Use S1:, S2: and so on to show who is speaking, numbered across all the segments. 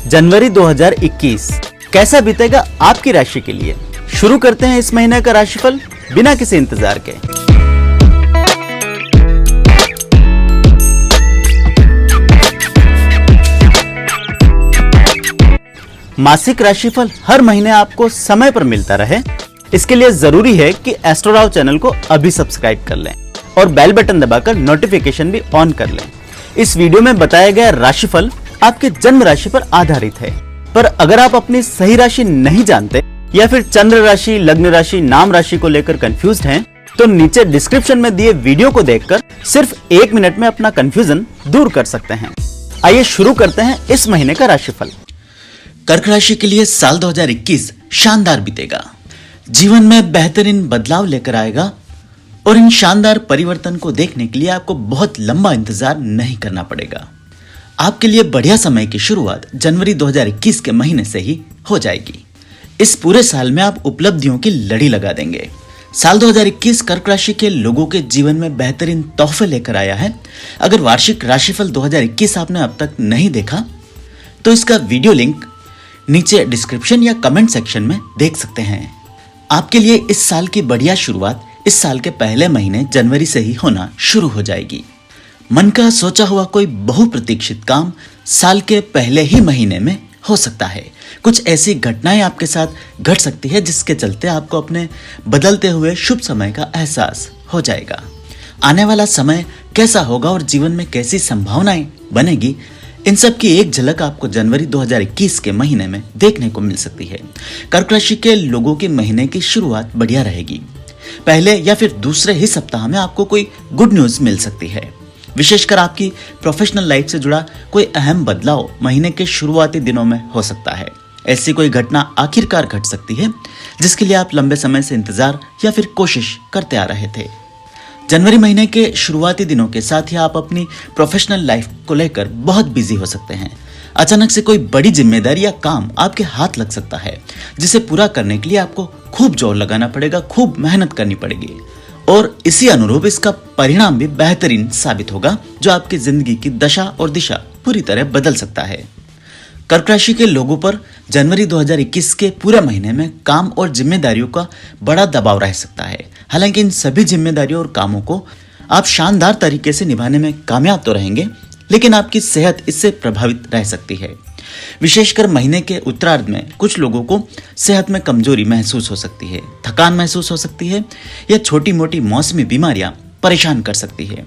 S1: जनवरी 2021 कैसा बीतेगा आपकी राशि के लिए। शुरू करते हैं इस महीने का राशिफल बिना किसी इंतजार के। मासिक राशिफल हर महीने आपको समय पर मिलता रहे, इसके लिए जरूरी है कि एस्ट्रोराव चैनल को अभी सब्सक्राइब कर लें और बेल बटन दबाकर नोटिफिकेशन भी ऑन कर लें। इस वीडियो में बताया गया राशिफल आपके जन्म राशि पर आधारित है, पर अगर आप अपनी सही राशि नहीं जानते या फिर चंद्र राशि, लग्न राशि, नाम राशि को लेकर कंफ्यूज्ड हैं, तो नीचे डिस्क्रिप्शन में दिए वीडियो को देखकर सिर्फ 1 मिनट में अपना कंफ्यूजन दूर कर सकते हैं। आइए शुरू करते हैं इस महीने का राशिफल।
S2: कर्क राशि के लिए साल 2021 शानदार बीतेगा। जीवन में बेहतरीन बदलाव लेकर आएगा और इन शानदार परिवर्तन को देखने के लिए आपको बहुत लंबा इंतजार नहीं करना पड़ेगा। आपके लिए बढ़िया समय की शुरुआत जनवरी 2021 के महीने से ही हो जाएगी। इस पूरे साल में आप उपलब्धियों की लड़ी लगा देंगे। साल 2021 कर्क राशि के लोगों के जीवन में बेहतरीन तोहफे लेकर आया है। अगर वार्षिक राशिफल 2021 आपने अब तक नहीं देखा तो इसका वीडियो लिंक नीचे डिस्क्रिप्शन या कमेंट सेक्शन में देख सकते हैं। आपके लिए इस साल की बढ़िया शुरुआत इस साल के पहले महीने जनवरी से ही होना शुरू हो जाएगी। मन का सोचा हुआ कोई बहुप्रतीक्षित काम साल के पहले ही महीने में हो सकता है। कुछ ऐसी घटनाएं आपके साथ घट सकती है जिसके चलते आपको अपने बदलते हुए शुभ समय का एहसास हो जाएगा। आने वाला समय कैसा होगा और जीवन में कैसी संभावनाएं बनेगी, इन सब की एक झलक आपको जनवरी 2021 के महीने में देखने को मिल सकती है। कर्क राशि के लोगों के महीने की शुरुआत बढ़िया रहेगी। पहले या फिर दूसरे ही सप्ताह में आपको कोई गुड न्यूज मिल सकती है। विशेषकर आपकी प्रोफेशनल लाइफ से जुड़ा कोई अहम बदलाव महीने के शुरुआती दिनों में हो सकता है। ऐसी कोई घटना आखिरकार घट सकती है जिसके लिए आप लंबे समय से इंतजार या फिर कोशिश करते आ रहे थे। जनवरी महीने के शुरुआती दिनों के साथ ही आप अपनी प्रोफेशनल लाइफ को लेकर बहुत बिजी हो सकते हैं। अचानक से कोई बड़ी जिम्मेदारी या काम आपके हाथ लग सकता है जिसे पूरा करने के लिए आपको खूब जोर लगाना पड़ेगा, खूब मेहनत करनी पड़ेगी और इसी अनुरूप इसका परिणाम भी बेहतरीन साबित होगा जो आपकी जिंदगी की दशा और दिशा पूरी तरह बदल सकता है। कर्क राशि के लोगों पर जनवरी 2021 के पूरे महीने में काम और जिम्मेदारियों का बड़ा दबाव रह सकता है। हालांकि इन सभी जिम्मेदारियों और कामों को आप शानदार तरीके से निभाने में कामयाब तो रहेंगे, लेकिन आपकी सेहत इससे प्रभावित रह सकती है। विशेषकर महीने के उत्तरार्ध में कुछ लोगों को सेहत में कमजोरी महसूस हो सकती है, थकान महसूस हो सकती है या छोटी मोटी मौसमी बीमारियां परेशान कर सकती है।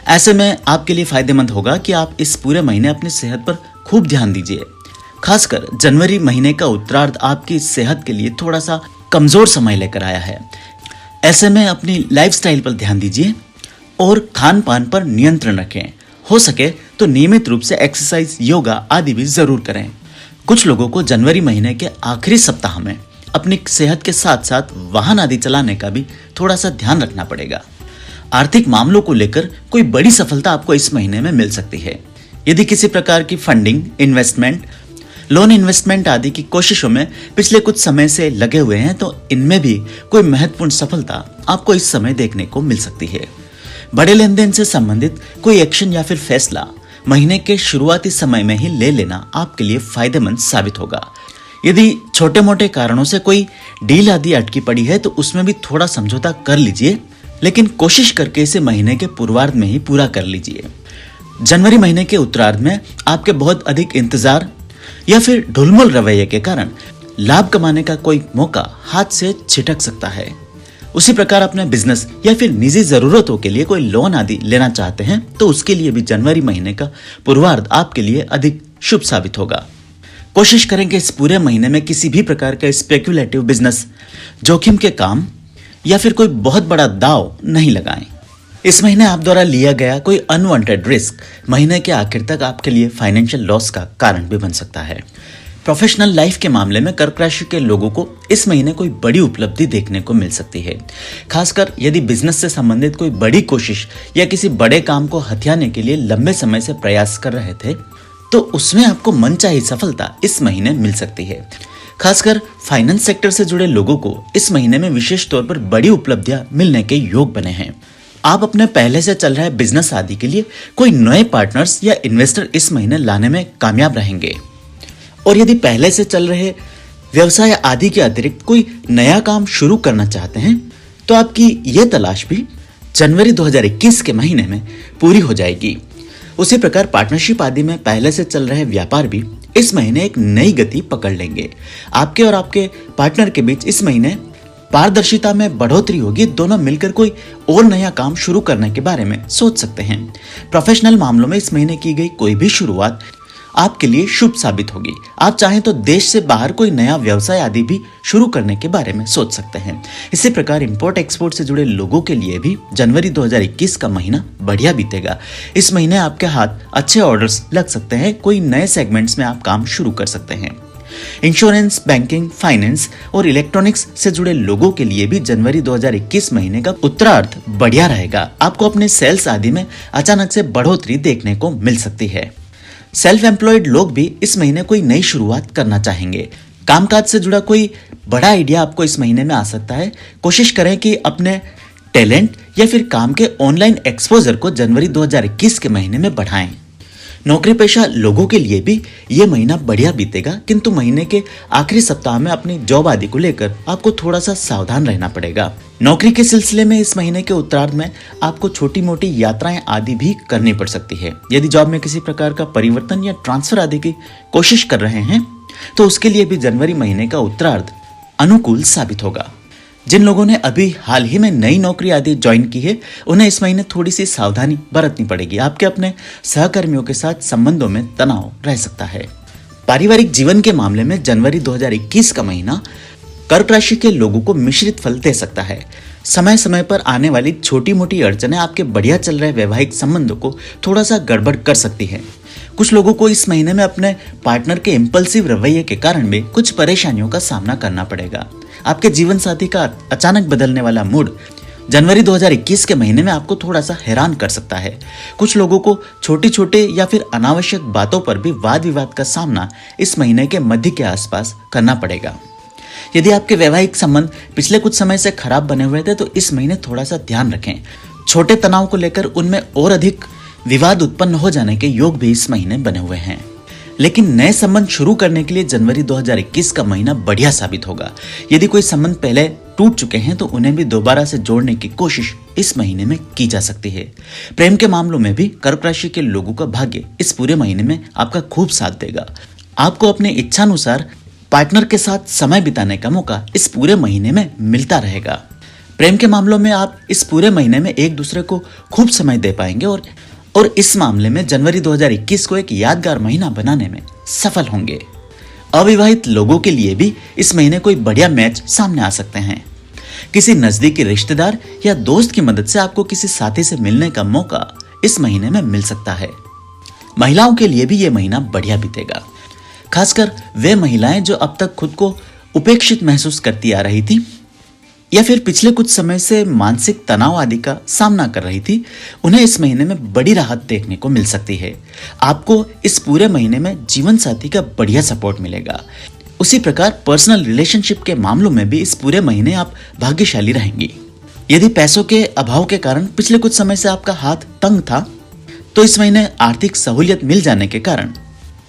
S2: ऐसे में आपके लिए फायदेमंद होगा कि आप इस पूरे महीने अपनी सेहत पर खूब ध्यान दीजिए। खासकर जनवरी महीने का उत्तरार्ध आपकी सेहत के लिए थोड़ा सा कमजोर समय लेकर आया है। ऐसे में अपनी लाइफस्टाइल पर ध्यान दीजिए और खान पान पर नियंत्रण रखें। हो सके तो नियमित रूप से एक्सरसाइज, योगा आदि भी जरूर करें। कुछ लोगों को जनवरी महीने के आखिरी सप्ताह में अपनी सेहत के साथ साथ वाहन आदि चलाने का भी थोड़ा सा ध्यान रखना पड़ेगा। आर्थिक मामलों को लेकर कोई बड़ी सफलता आपको इस महीने में मिल सकती है। यदि किसी प्रकार की फंडिंग, इन्वेस्टमेंट, लोन इन्वेस्टमेंट आदि की कोशिशों में पिछले कुछ समय से लगे हुए हैं तो इनमें भी कोई महत्वपूर्ण सफलता आपको इस समय देखने को मिल सकती है। बड़े लेन देन से संबंधित कोई एक्शन या फिर फैसला महीने के शुरुआती समय में ही ले लेना आपके लिए फायदेमंद साबित होगा। यदि छोटे मोटे कारणों से कोई डील आदि अटकी पड़ी है तो उसमें भी थोड़ा समझौता कर लीजिए, लेकिन कोशिश करके इसे महीने के पूर्वार्ध में ही पूरा कर लीजिए। जनवरी महीने के उत्तरार्ध में आपके बहुत अधिक इंतजार या फिर ढुलमुल रवैये के कारण लाभ कमाने का कोई मौका हाथ से छिटक सकता है। उसी प्रकार अपने बिजनेस या फिर निजी जरूरतों के लिए कोई लोन आदि लेना चाहते हैं तो उसके लिए भी जनवरी महीने का पूर्वार्ध आपके लिए अधिक शुभ साबित होगा। कोशिश करें कि इस पूरे महीने में किसी भी प्रकार का स्पेक्युलेटिव बिजनेस, जोखिम के काम या फिर कोई बहुत बड़ा दाव नहीं लगाएं। इस महीने आप द्वारा लिया गया कोई अनवांटेड रिस्क महीने के आखिर तक आपके लिए फाइनेंशियल लॉस का कारण भी बन सकता है। प्रोफेशनल लाइफ के मामले में कर्क राशि के लोगों को इस महीने कोई बड़ी उपलब्धि देखने को मिल सकती है। खासकर यदि बिजनेस से संबंधित कोई बड़ी कोशिश या किसी बड़े काम को हथियाने के लिए लंबे समय से प्रयास कर रहे थे तो उसमें आपको मनचाही सफलता इस महीने मिल सकती है। खासकर फाइनेंस सेक्टर से जुड़े लोगों को इस महीने में विशेष तौर पर बड़ी उपलब्धियां मिलने के योग बने हैं। आप अपने पहले से चल रहे बिजनेस आदि के लिए कोई नए पार्टनर्स या इन्वेस्टर इस महीने लाने में कामयाब रहेंगे। और यदि पहले से चल रहे व्यवसाय आदि के अतिरिक्त कोई नया काम शुरू करना चाहते हैं तो आपकी यह तलाश भी जनवरी 2021 के महीने में पूरी हो जाएगी। उसी प्रकार पार्टनरशिप आदि में पहले से चल रहे व्यापार भी इस महीने एक नई गति पकड़ लेंगे। आपके और आपके पार्टनर के बीच इस महीने पारदर्शिता में बढ़ोतरी होगी। दोनों मिलकर कोई और नया काम शुरू करने के बारे में सोच सकते हैं। प्रोफेशनल मामलों में इस महीने की गई कोई भी शुरुआत आपके लिए शुभ साबित होगी। आप चाहें तो देश से बाहर कोई नया व्यवसाय आदि भी शुरू करने के बारे में सोच सकते हैं। इसी प्रकार इंपोर्ट एक्सपोर्ट से जुड़े लोगों के लिए भी जनवरी 2021 का महीना बढ़िया बीतेगा। इस महीने आपके हाथ अच्छे ऑर्डर्स लग सकते हैं। कोई नए सेगमेंट्स में आप काम शुरू कर सकते हैं। इंश्योरेंस, बैंकिंग, फाइनेंस और इलेक्ट्रॉनिक्स से जुड़े लोगों के लिए भी जनवरी 2021 महीने का उत्तरार्ध बढ़िया रहेगा। आपको अपने सेल्स आदि में अचानक से बढ़ोतरी देखने को मिल सकती है। सेल्फ एम्प्लॉयड लोग भी इस महीने कोई नई शुरुआत करना चाहेंगे। कामकाज से जुड़ा कोई बड़ा आइडिया आपको इस महीने में आ सकता है। कोशिश करें कि अपने टैलेंट या फिर काम के ऑनलाइन एक्सपोजर को जनवरी 2021 के महीने में बढ़ाएं। नौकरी पेशा लोगों के लिए भी ये महीना बढ़िया बीतेगा, किंतु महीने के आखिरी सप्ताह में अपनी जॉब आदि को लेकर आपको थोड़ा सा सावधान रहना पड़ेगा। नौकरी के सिलसिले में इस महीने के उत्तरार्ध में आपको छोटी मोटी यात्राएं आदि भी करनी पड़ सकती है। यदि जॉब में किसी प्रकार का परिवर्तन या ट्रांसफर आदि की कोशिश कर रहे हैं तो उसके लिए भी जनवरी महीने का उत्तरार्ध अनुकूल साबित होगा। जिन लोगों ने अभी हाल ही में नई नौकरी आदि ज्वाइन की है उन्हें इस महीने थोड़ी सी सावधानी बरतनी पड़ेगी। आपके अपने सहकर्मियों के साथ संबंधों में तनाव रह सकता है। पारिवारिक जीवन के मामले में जनवरी 2021 का महीना कर्क राशि के लोगों को मिश्रित फल दे सकता है। समय समय पर आने वाली छोटी मोटी अड़चनें आपके बढ़िया चल रहे वैवाहिक संबंधों को थोड़ा सा गड़बड़ कर सकती है। कुछ लोगों को इस महीने में अपने पार्टनर के इम्पल्सिव रवैये के कारण भी कुछ परेशानियों का सामना करना पड़ेगा। आपके जीवन साथी का अचानक बदलने वाला मूड जनवरी 2021 के महीने में आपको थोड़ा सा हैरान कर सकता है। कुछ लोगों को छोटी छोटे या फिर अनावश्यक बातों पर भी वाद विवाद का सामना इस महीने के मध्य के आसपास करना पड़ेगा। यदि आपके वैवाहिक संबंध पिछले कुछ समय से खराब बने हुए थे तो इस महीने थोड़ा सा ध्यान रखें। छोटे तनाव को लेकर उनमें और अधिक विवाद उत्पन्न हो जाने के योग भी इस महीने बने हुए हैं। लेकिन नए संबंध शुरू करने के लिए जनवरी 2021 का महीना बढ़िया साबित होगा। यदि कोई संबंध पहले टूट चुके हैं तो उन्हें भी दोबारा से जोड़ने की कोशिश इस महीने में की जा सकती है। प्रेम के मामलों में भी कर्क राशि के लोगों का भाग्य इस पूरे महीने में आपका खूब साथ देगा। आपको अपने इच्छानुसार पार्टनर के साथ समय बिताने का मौका इस पूरे महीने में मिलता रहेगा। प्रेम के मामलों में आप इस पूरे महीने में एक दूसरे को खूब समय दे पाएंगे और इस मामले में जनवरी 2021 को एक यादगार महीना बनाने में सफल होंगे। अविवाहित लोगों के लिए भी इस महीने कोई बढ़िया मैच सामने आ सकते हैं। किसी नजदीकी रिश्तेदार या दोस्त की मदद से आपको किसी साथी से मिलने का मौका इस महीने में मिल सकता है। महिलाओं के लिए भी यह महीना बढ़िया बीतेगा। खासकर वे महिलाएं जो अब तक खुद को उपेक्षित महसूस करती आ रही थी या फिर पिछले कुछ समय से मानसिक तनाव आदि का सामना कर रही थी, उन्हें इस महीने में बड़ी राहत देखने को मिल सकती है। आपको इस पूरे महीने में जीवन साथी का बढ़िया सपोर्ट मिलेगा। उसी प्रकार पर्सनल रिलेशनशिप के मामलों में भी इस पूरे महीने आप भाग्यशाली रहेंगी। यदि पैसों के अभाव के कारण पिछले कुछ समय से आपका हाथ तंग था तो इस महीने आर्थिक सहूलियत मिल जाने के कारण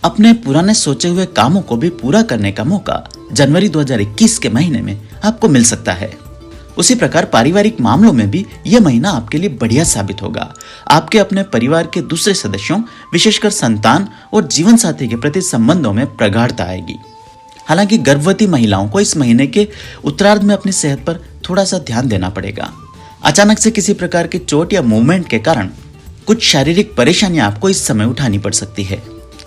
S2: अपने पुराने सोचे हुए कामों को भी पूरा करने का मौका जनवरी 2021 के महीने में आपको मिल सकता है। उसी प्रकार पारिवारिक मामलों में भी यह महीना आपके लिए बढ़िया साबित होगा। आपके अपने परिवार के दूसरे सदस्यों, विशेषकर संतान और जीवन साथी के प्रति संबंधों में प्रगाढ़ता आएगी। हालांकि गर्भवती महिलाओं को इस महीने के उत्तरार्ध में अपनी सेहत पर थोड़ा सा ध्यान देना पड़ेगा। अचानक से किसी प्रकार की चोट या मूवमेंट के कारण कुछ शारीरिक परेशानियां आपको इस समय उठानी पड़ सकती है।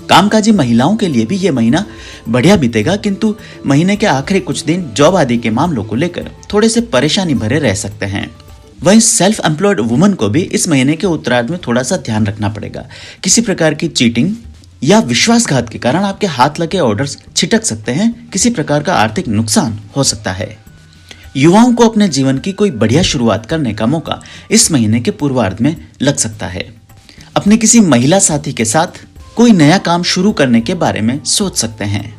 S2: कामकाजी महिलाओं के लिए भी यह महीना बढ़िया बीतेगा, किंतु महीने के आखिरी कुछ दिन जॉब आदि के मामलों को लेकर थोड़े से परेशानी भरे रह सकते हैं। वहीं सेल्फ एम्प्लॉयड वुमन को भी इस महीने के उत्तरार्ध में थोड़ा सा ध्यान रखना पड़ेगा। किसी प्रकार की चीटिंग या विश्वासघात के कारण आपके हाथ लगे ऑर्डर्स छिटक सकते हैं। किसी प्रकार का आर्थिक नुकसान हो सकता है। युवाओं को अपने जीवन की कोई बढ़िया शुरुआत करने का मौका इस महीने के पूर्वार्ध में लग सकता है। अपने किसी महिला साथी के साथ कोई नया काम शुरू करने के बारे में सोच सकते हैं।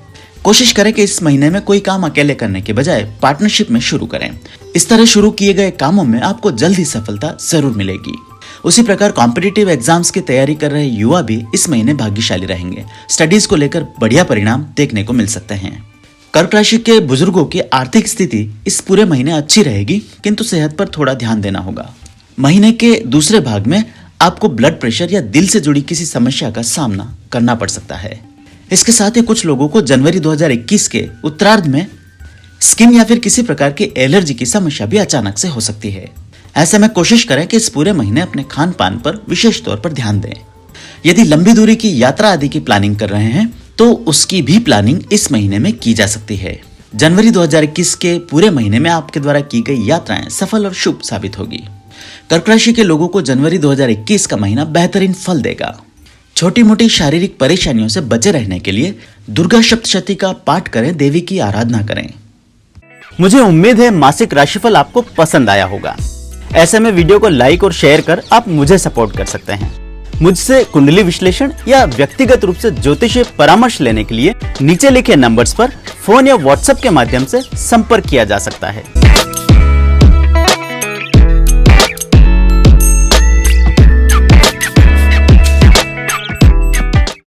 S2: कोशिश करें कि इस महीने में कोई काम अकेले करने के बजाय पार्टनरशिप में शुरू करें। इस तरह शुरू किए गए कामों में आपको जल्द ही सफलता जरूर मिलेगी। उसी प्रकार कॉम्पिटिटिव एग्जाम्स की तैयारी कर रहे युवा भी इस महीने भाग्यशाली रहेंगे। स्टडीज को लेकर बढ़िया परिणाम देखने को मिल सकते हैं। कर्क राशि के बुजुर्गों की आर्थिक स्थिति इस पूरे महीने अच्छी रहेगी, किंतु सेहत पर थोड़ा ध्यान देना होगा। महीने के दूसरे भाग में आपको ब्लड प्रेशर या दिल से जुड़ी किसी समस्या का सामना करना पड़ सकता है। इसके साथ ही कुछ लोगों को जनवरी 2021 के उत्तरार्ध में स्किन या फिर किसी प्रकार की एलर्जी की समस्या भी अचानक से हो सकती है। ऐसे में कोशिश करें कि इस पूरे महीने अपने खान पान पर विशेष तौर पर ध्यान दें। यदि लंबी दूरी की यात्रा आदि की प्लानिंग कर रहे हैं तो उसकी भी प्लानिंग इस महीने में की जा सकती है। जनवरी 2021 के पूरे महीने में आपके द्वारा की गई यात्राएं सफल और शुभ साबित होगी। कर्क राशि के लोगों को जनवरी 2021 का महीना बेहतरीन फल देगा। छोटी मोटी शारीरिक परेशानियों से बचे रहने के लिए दुर्गा सप्तशती का पाठ करें, देवी की आराधना करें।
S1: मुझे उम्मीद है मासिक राशिफल आपको पसंद आया होगा। ऐसे में वीडियो को लाइक और शेयर कर आप मुझे सपोर्ट कर सकते हैं। मुझसे कुंडली विश्लेषण या व्यक्तिगत रूप से ज्योतिषीय परामर्श लेने के लिए नीचे लिखे नंबर्स पर फोन या व्हाट्सएप के माध्यम से संपर्क किया जा सकता है।